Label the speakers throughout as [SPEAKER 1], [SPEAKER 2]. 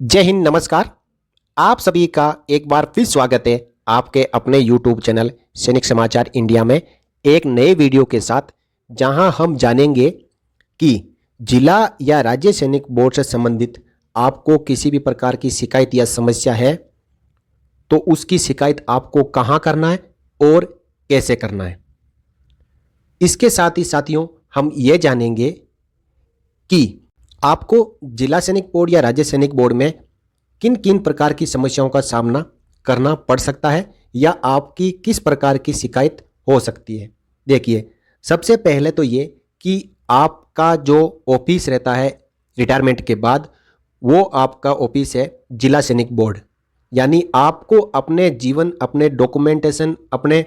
[SPEAKER 1] जय हिंद, नमस्कार। आप सभी का एक बार फिर स्वागत है आपके अपने YouTube चैनल सैनिक समाचार इंडिया में एक नए वीडियो के साथ, जहां हम जानेंगे कि जिला या राज्य सैनिक बोर्ड से संबंधित आपको किसी भी प्रकार की शिकायत या समस्या है तो उसकी शिकायत आपको कहां करना है और कैसे करना है। इसके साथ ही साथियों, हम ये जानेंगे कि आपको जिला सैनिक बोर्ड या राज्य सैनिक बोर्ड में किन किन प्रकार की समस्याओं का सामना करना पड़ सकता है या आपकी किस प्रकार की शिकायत हो सकती है। देखिए, सबसे पहले तो ये कि आपका जो ऑफिस रहता है रिटायरमेंट के बाद, वो आपका ऑफिस है जिला सैनिक बोर्ड। यानी आपको अपने जीवन, अपने डॉक्यूमेंटेशन, अपने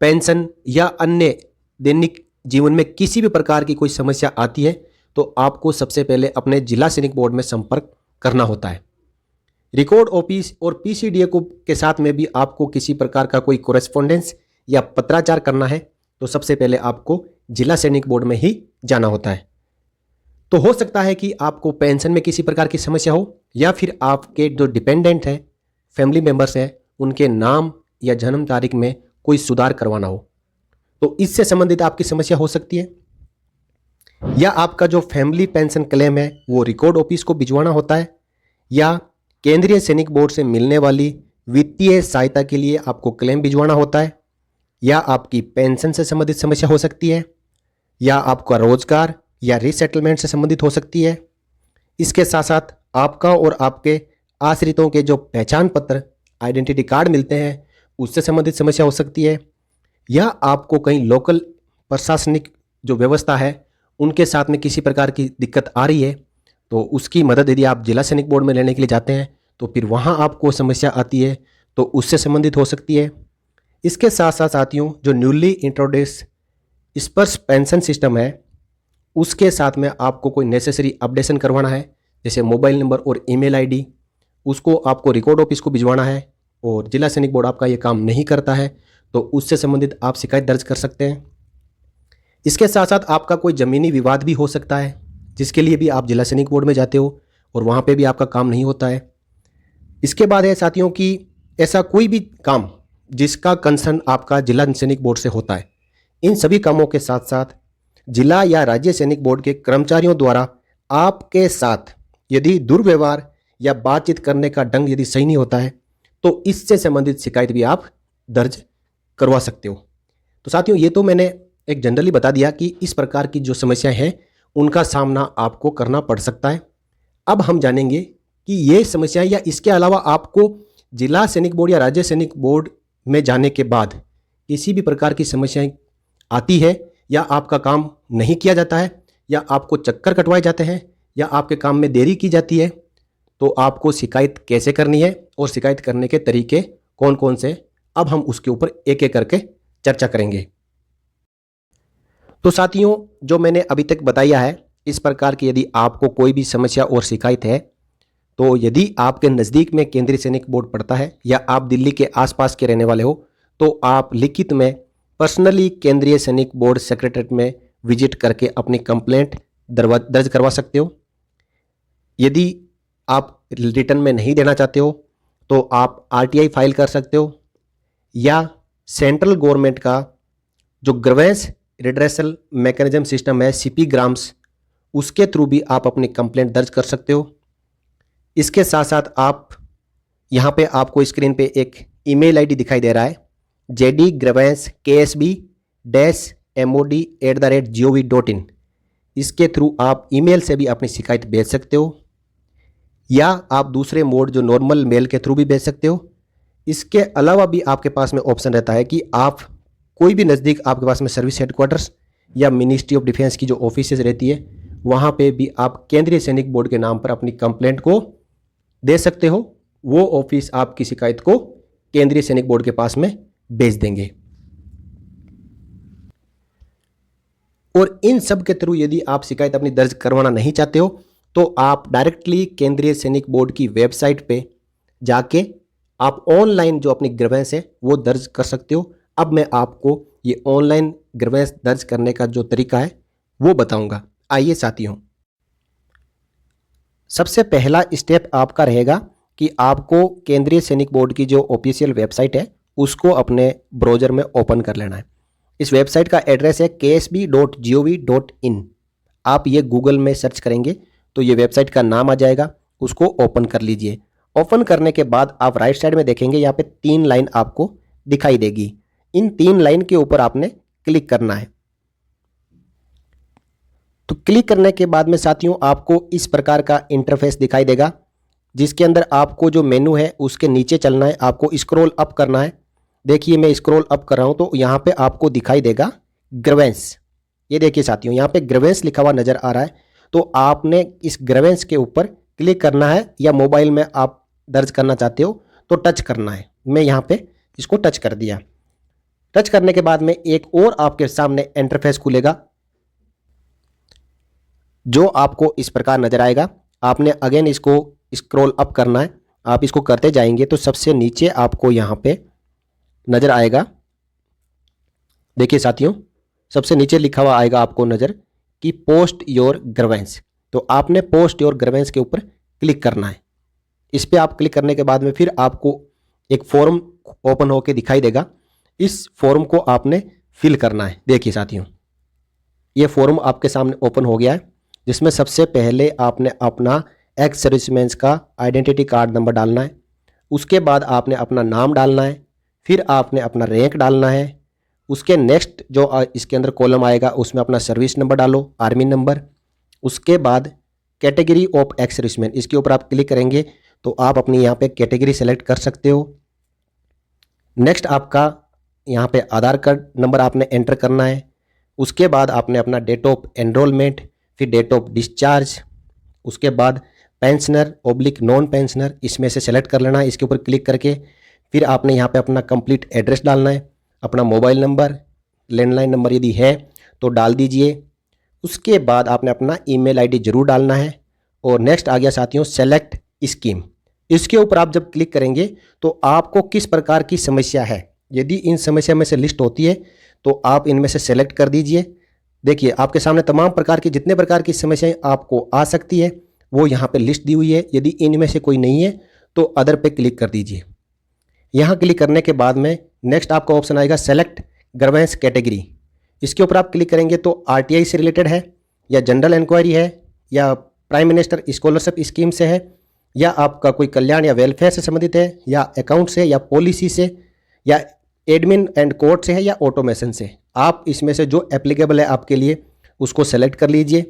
[SPEAKER 1] पेंशन या अन्य दैनिक जीवन में किसी भी प्रकार की कोई समस्या आती है तो आपको सबसे पहले अपने जिला सैनिक बोर्ड में संपर्क करना होता है। रिकॉर्ड ऑफिस और पीसीडीए को के साथ में भी आपको किसी प्रकार का कोई कोरेस्पोंडेंस या पत्राचार करना है तो सबसे पहले आपको जिला सैनिक बोर्ड में ही जाना होता है। तो हो सकता है कि आपको पेंशन में किसी प्रकार की समस्या हो या फिर आपके जो डिपेंडेंट हैं, फैमिली मेंबर्स हैं, उनके नाम या जन्म तारीख में कोई सुधार करवाना हो तो इससे संबंधित आपकी समस्या हो सकती है। या आपका जो फैमिली पेंशन क्लेम है वो रिकॉर्ड ऑफिस को भिजवाना होता है, या केंद्रीय सैनिक बोर्ड से मिलने वाली वित्तीय सहायता के लिए आपको क्लेम भिजवाना होता है, या आपकी पेंशन से संबंधित समस्या हो सकती है, या आपका रोजगार या रीसेटलमेंट से संबंधित हो सकती है। इसके साथ साथ आपका और आपके आश्रितों के जो पहचान पत्र, आइडेंटिटी कार्ड मिलते हैं, उससे संबंधित समस्या हो सकती है, या आपको कहीं लोकल प्रशासनिक जो व्यवस्था है उनके साथ में किसी प्रकार की दिक्कत आ रही है तो उसकी मदद यदि आप जिला सैनिक बोर्ड में लेने के लिए जाते हैं तो फिर वहाँ आपको समस्या आती है तो उससे संबंधित हो सकती है। इसके साथ साथ साथियों, जो न्यूली इंट्रोड्यूस स्पर्श पेंशन सिस्टम है उसके साथ में आपको कोई नेसेसरी अपडेशन करवाना है, जैसे मोबाइल नंबर और ईमेल आईडी, उसको आपको रिकॉर्ड ऑफिस को भिजवाना है और जिला सैनिक बोर्ड आपका ये काम नहीं करता है तो उससे संबंधित आप शिकायत दर्ज कर सकते हैं। इसके साथ साथ आपका कोई ज़मीनी विवाद भी हो सकता है जिसके लिए भी आप जिला सैनिक बोर्ड में जाते हो और वहाँ पे भी आपका काम नहीं होता है। इसके बाद है साथियों कि ऐसा कोई भी काम जिसका कंसर्न आपका जिला सैनिक बोर्ड से होता है, इन सभी कामों के साथ साथ जिला या राज्य सैनिक बोर्ड के कर्मचारियों द्वारा आपके साथ यदि दुर्व्यवहार या बातचीत करने का ढंग यदि सही नहीं होता है तो इससे संबंधित शिकायत भी आप दर्ज करवा सकते हो। तो साथियों, ये तो मैंने एक जनरली बता दिया कि इस प्रकार की जो समस्याएं हैं उनका सामना आपको करना पड़ सकता है। अब हम जानेंगे कि ये समस्याएं या इसके अलावा आपको जिला सैनिक बोर्ड या राज्य सैनिक बोर्ड में जाने के बाद किसी भी प्रकार की समस्याएं आती है या आपका काम नहीं किया जाता है या आपको चक्कर कटवाए जाते हैं या आपके काम में देरी की जाती है तो आपको शिकायत कैसे करनी है और शिकायत करने के तरीके कौन कौन से, अब हम उसके ऊपर एक एक करके चर्चा करेंगे। तो साथियों, जो मैंने अभी तक बताया है, इस प्रकार की यदि आपको कोई भी समस्या और शिकायत है तो यदि आपके नज़दीक में केंद्रीय सैनिक बोर्ड पड़ता है या आप दिल्ली के आसपास के रहने वाले हो तो आप लिखित में पर्सनली केंद्रीय सैनिक बोर्ड सेक्रेटरीट में विजिट करके अपनी कंप्लेंट दर्ज करवा सकते हो। यदि आप रिटर्न में नहीं देना चाहते हो तो आप आरटीआई फाइल कर सकते हो, या सेंट्रल गवर्नमेंट का जो ग्रीवेंस रिड्रेसल मैकेनिज्म सिस्टम है सीपी ग्राम्स, उसके थ्रू भी आप अपनी कंप्लेंट दर्ज कर सकते हो। इसके साथ साथ आप यहाँ पे आपको स्क्रीन पे एक ईमेल आईडी दिखाई दे रहा है jdgrievanceksb-mod@gov.in, इसके थ्रू आप ईमेल से भी अपनी शिकायत भेज सकते हो, या आप दूसरे मोड जो नॉर्मल मेल के थ्रू भी भेज सकते हो। इसके अलावा भी आपके पास में ऑप्शन रहता है कि आप कोई भी नज़दीक आपके पास में सर्विस हेडक्वार्टर्स या मिनिस्ट्री ऑफ डिफेंस की जो ऑफिसेज रहती है वहाँ पे भी आप केंद्रीय सैनिक बोर्ड के नाम पर अपनी कंप्लेंट को दे सकते हो। वो ऑफिस आपकी शिकायत को केंद्रीय सैनिक बोर्ड के पास में भेज देंगे। और इन सब के थ्रू यदि आप शिकायत अपनी दर्ज करवाना नहीं चाहते हो तो आप डायरेक्टली केंद्रीय सैनिक बोर्ड की वेबसाइट पे जाके आप ऑनलाइन जो अपनी ग्रीवेंस है वो दर्ज कर सकते हो। अब मैं आपको ये ऑनलाइन ग्रीवेंस दर्ज करने का जो तरीका है वो बताऊंगा। आइए साथियों, सबसे पहला स्टेप आपका रहेगा कि आपको केंद्रीय सैनिक बोर्ड की जो ऑफिशियल वेबसाइट है उसको अपने ब्राउज़र में ओपन कर लेना है। इस वेबसाइट का एड्रेस है ksb.gov.in। आप ये गूगल में सर्च करेंगे तो ये वेबसाइट का नाम आ जाएगा, उसको ओपन कर लीजिए। ओपन करने के बाद आप राइट साइड में देखेंगे यहाँ पे 3 लाइन आपको दिखाई देगी। इन 3 लाइन के ऊपर आपने क्लिक करना है। तो क्लिक करने के बाद में साथियों आपको इस प्रकार का इंटरफेस दिखाई देगा, जिसके अंदर आपको जो मेनू है उसके नीचे चलना है, आपको स्क्रॉल अप करना है। देखिए मैं स्क्रॉल अप कर रहा हूं तो यहाँ पे आपको दिखाई देगा ग्रीवेंस। ये देखिए साथियों यहाँ पे ग्रीवेंस लिखा हुआ नजर आ रहा है। तो आपने इस ग्रीवेंस के ऊपर क्लिक करना है, या मोबाइल में आप दर्ज करना चाहते हो तो टच करना है। मैं यहाँ पे इसको टच कर दिया। टच करने के बाद में एक और आपके सामने इंटरफेस खुलेगा जो आपको इस प्रकार नजर आएगा। आपने अगेन इसको स्क्रॉल अप करना है। आप इसको करते जाएंगे तो सबसे नीचे आपको यहाँ पे नजर आएगा, देखिए साथियों सबसे नीचे लिखा हुआ आएगा आपको नजर कि पोस्ट योर ग्रीवेंस। तो आपने पोस्ट योर ग्रीवेंस के ऊपर क्लिक करना है। इस पे आप क्लिक करने के बाद में फिर आपको एक फॉर्म ओपन होके दिखाई देगा। इस फॉर्म को आपने फिल करना है। देखिए साथियों ये फॉर्म आपके सामने ओपन हो गया है, जिसमें सबसे पहले आपने अपना एक्स सर्विसमैन का आइडेंटिटी कार्ड नंबर डालना है। उसके बाद आपने अपना नाम डालना है, फिर आपने अपना रैंक डालना है। उसके नेक्स्ट जो इसके अंदर कॉलम आएगा उसमें अपना सर्विस नंबर डालो, आर्मी नंबर। उसके बाद कैटेगरी ऑफ एक्स सर्विसमैन, इसके ऊपर आप क्लिक करेंगे तो आप अपनी यहाँ पे कैटेगरी सेलेक्ट कर सकते हो। नेक्स्ट आपका यहाँ पे आधार कार्ड नंबर आपने एंटर करना है। उसके बाद आपने अपना डेट ऑफ एनरोलमेंट, फिर डेट ऑफ डिस्चार्ज, उसके बाद पेंशनर ऑब्लिक नॉन पेंशनर, इसमें से सेलेक्ट कर लेना है। इसके ऊपर क्लिक करके फिर आपने यहाँ पे अपना कंप्लीट एड्रेस डालना है, अपना मोबाइल नंबर, लैंडलाइन नंबर यदि है तो डाल दीजिए। उसके बाद आपने अपना ईमेल आईडी जरूर डालना है। और नेक्स्ट आ गया साथियों सेलेक्ट स्कीम। इसके ऊपर आप जब क्लिक करेंगे तो आपको किस प्रकार की समस्या है, यदि इन समस्या में से लिस्ट होती है तो आप इनमें से सेलेक्ट कर दीजिए। देखिए आपके सामने तमाम प्रकार की जितने प्रकार की समस्याएं आपको आ सकती है वो यहाँ पे लिस्ट दी हुई है। यदि इनमें से कोई नहीं है तो अदर पे क्लिक कर दीजिए। यहाँ क्लिक करने के बाद में नेक्स्ट आपका ऑप्शन आएगा सेलेक्ट ग्रीवेंस कैटेगरी। इसके ऊपर आप क्लिक करेंगे तो आरटीआई से रिलेटेड है, या जनरल इंक्वायरी है, या प्राइम मिनिस्टर स्कॉलरशिप स्कीम से है, या आपका कोई कल्याण या वेलफेयर से संबंधित है, या अकाउंट से, या पॉलिसी से, या एडमिन एंड कोर्ट से है, या ऑटोमेशन से। आप इसमें से जो एप्लीकेबल है आपके लिए उसको सेलेक्ट कर लीजिए।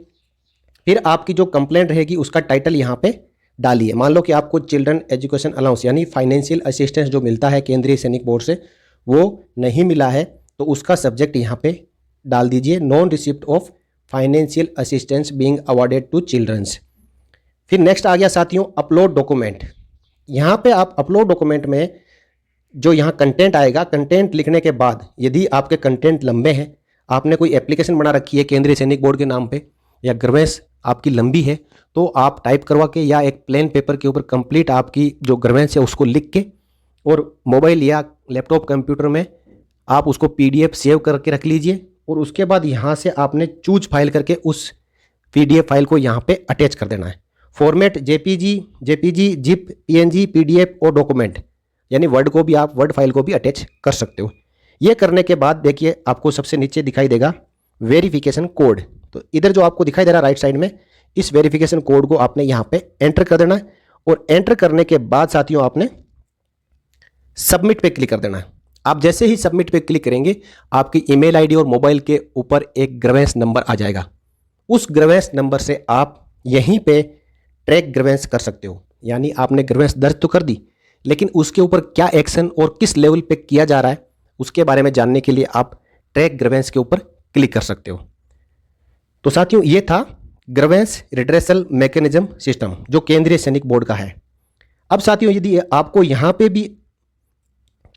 [SPEAKER 1] फिर आपकी जो कंप्लेंट रहेगी उसका टाइटल यहाँ पे डालिए। मान लो कि आपको चिल्ड्रन एजुकेशन अलाउंस यानी फाइनेंशियल असिस्टेंस जो मिलता है केंद्रीय सैनिक बोर्ड से वो नहीं मिला है, तो उसका सब्जेक्ट यहाँ पे डाल दीजिए non receipt of financial assistance being awarded to childrens. फिर नेक्स्ट आ गया साथियों अपलोड डॉक्यूमेंट। यहाँ पे आप अपलोड डॉक्यूमेंट में जो यहाँ कंटेंट आएगा, कंटेंट लिखने के बाद यदि आपके कंटेंट लंबे हैं, आपने कोई एप्लीकेशन बना रखी है केंद्रीय सैनिक बोर्ड के नाम पे, या ग्रीवेंस आपकी लंबी है, तो आप टाइप करवा के या एक प्लेन पेपर के ऊपर कंप्लीट आपकी जो ग्रीवेंस है उसको लिख के और मोबाइल या लैपटॉप कंप्यूटर में आप उसको पीडीएफ सेव करके रख लीजिए। और उसके बाद यहाँ से आपने चूज फाइल करके उस पीडीएफ फाइल को यहाँ पे अटैच कर देना है। Format JPG, zip, PNG, PDF और डॉक्यूमेंट, यानी वर्ड को भी आप वर्ड फाइल को भी अटैच कर सकते हो। ये करने के बाद देखिए आपको सबसे नीचे दिखाई देगा वेरिफिकेशन कोड। तो इधर जो आपको दिखाई दे रहा है राइट साइड में, इस वेरिफिकेशन कोड को आपने यहाँ पे एंटर कर देना है। और एंटर करने के बाद साथियों आपने सबमिट पे क्लिक कर देना है। आप जैसे ही सबमिट पे क्लिक करेंगे आपकी ईमेल आईडी और मोबाइल के ऊपर एक ग्रीवेंस नंबर आ जाएगा। उस ग्रीवेंस नंबर से आप यहीं पे ट्रैक ग्रीवेंस कर सकते हो। यानी आपने ग्रीवेंस दर्ज तो कर दी, लेकिन उसके ऊपर क्या एक्शन और किस लेवल पे किया जा रहा है उसके बारे में जानने के लिए आप ट्रैक ग्रीवेंस के ऊपर क्लिक कर सकते हो। तो साथियों ये था ग्रीवेंस रिड्रेसल मैकेनिज्म सिस्टम जो केंद्रीय सैनिक बोर्ड का है। अब साथियों यदि आपको यहाँ पे भी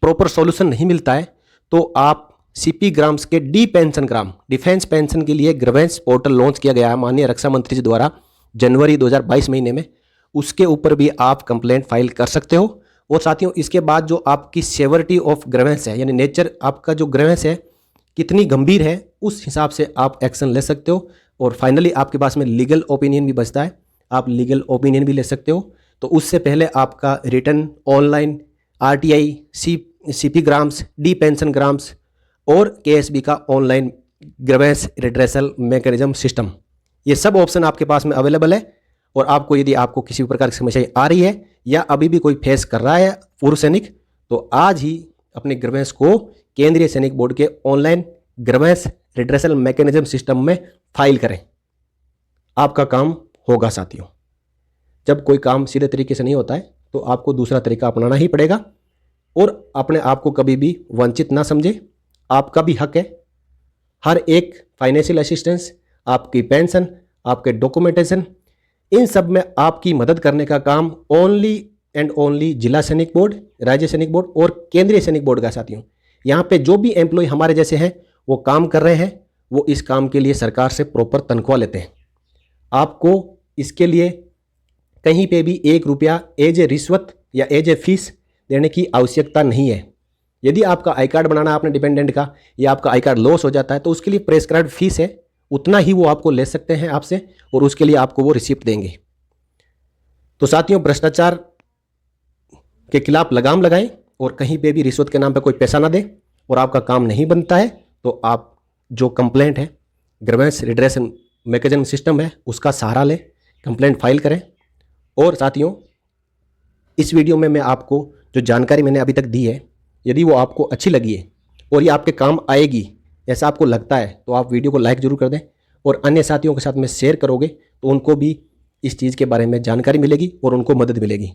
[SPEAKER 1] प्रॉपर सॉल्यूशन नहीं मिलता है तो आप सीपी ग्राम्स के डी पेंशन ग्राम डिफेंस पेंशन के लिए ग्रीवेंस पोर्टल लॉन्च किया गया है माननीय रक्षा मंत्री जी द्वारा जनवरी 2022 महीने में। उसके ऊपर भी आप कंप्लेंट फाइल कर सकते हो। और साथियों इसके बाद जो आपकी सेवरिटी ऑफ ग्रीवेंस है, यानी नेचर आपका जो ग्रीवेंस है कितनी गंभीर है, उस हिसाब से आप एक्शन ले सकते हो। और फाइनली आपके पास में लीगल ओपिनियन भी बचता है। आप लीगल ओपिनियन भी ले सकते हो। तो उससे पहले आपका return online RTI, CP grams, D pension grams और KSB का online grievance redressal mechanism system, ये सब ऑप्शन आपके पास में अवेलेबल है। और आपको यदि आपको किसी भी प्रकार की समस्या आ रही है या अभी भी कोई फेस कर रहा है पूर्व सैनिक, तो आज ही अपने ग्रीवेंस को केंद्रीय सैनिक बोर्ड के online grievance redressal mechanism system में फाइल करें। आपका काम होगा साथियों। जब कोई काम सीधे तरीके से नहीं होता है तो आपको दूसरा तरीका अपनाना ही पड़ेगा। और अपने आप को कभी भी वंचित ना समझे, आपका भी हक है। हर एक फाइनेंशियल असिस्टेंस, आपकी पेंशन, आपके डॉक्यूमेंटेशन, इन सब में आपकी मदद करने का काम ओनली एंड ओनली जिला सैनिक बोर्ड, राज्य सैनिक बोर्ड और केंद्रीय सैनिक बोर्ड का साथियों। यहाँ पे जो भी एम्प्लॉय हमारे जैसे हैं वो काम कर रहे हैं, वो इस काम के लिए सरकार से प्रॉपर तनख्वाह लेते हैं। आपको इसके लिए कहीं पे भी 1 रुपया एज ए रिश्वत या एज ए फीस देने की आवश्यकता नहीं है। यदि आपका आई कार्ड बनाना आपने डिपेंडेंट का, या आपका आई कार्ड लॉस हो जाता है, तो उसके लिए प्रेस्क्राइब्ड फीस है, उतना ही वो आपको ले सकते हैं आपसे, और उसके लिए आपको वो रिसिप्ट देंगे। तो साथियों, भ्रष्टाचार के खिलाफ लगाम लगाएं और कहीं पे भी रिश्वत के नाम पे कोई पैसा ना दे। और आपका काम नहीं बनता है तो आप जो कंप्लेंट है, ग्रीवेंस रिड्रेसल मैकेनिज्म सिस्टम है, उसका सहारा लें, कंप्लेंट फाइल करें। और साथियों, इस वीडियो में मैं आपको जो जानकारी मैंने अभी तक दी है, यदि वो आपको अच्छी लगी है और ये आपके काम आएगी ऐसा आपको लगता है, तो आप वीडियो को लाइक जरूर कर दें। और अन्य साथियों के साथ में शेयर करोगे तो उनको भी इस चीज़ के बारे में जानकारी मिलेगी और उनको मदद मिलेगी।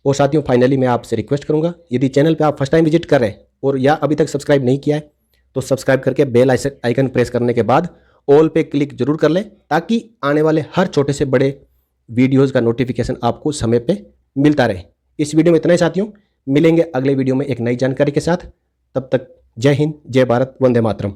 [SPEAKER 1] और साथियों, फाइनली मैं आपसे रिक्वेस्ट करूंगा, यदि चैनल पे आप फर्स्ट टाइम विजिट कर रहे हैं और या अभी तक सब्सक्राइब नहीं किया है, तो सब्सक्राइब करके बेल आइकन प्रेस करने के बाद ऑल पे क्लिक जरूर कर लें, ताकि आने वाले हर छोटे से बड़े वीडियोज़ का नोटिफिकेशन आपको समय पर मिलता रहे। इस वीडियो में इतना ही साथियों, मिलेंगे अगले वीडियो में एक नई जानकारी के साथ। तब तक जय हिंद, जय भारत, वंदे मातरम।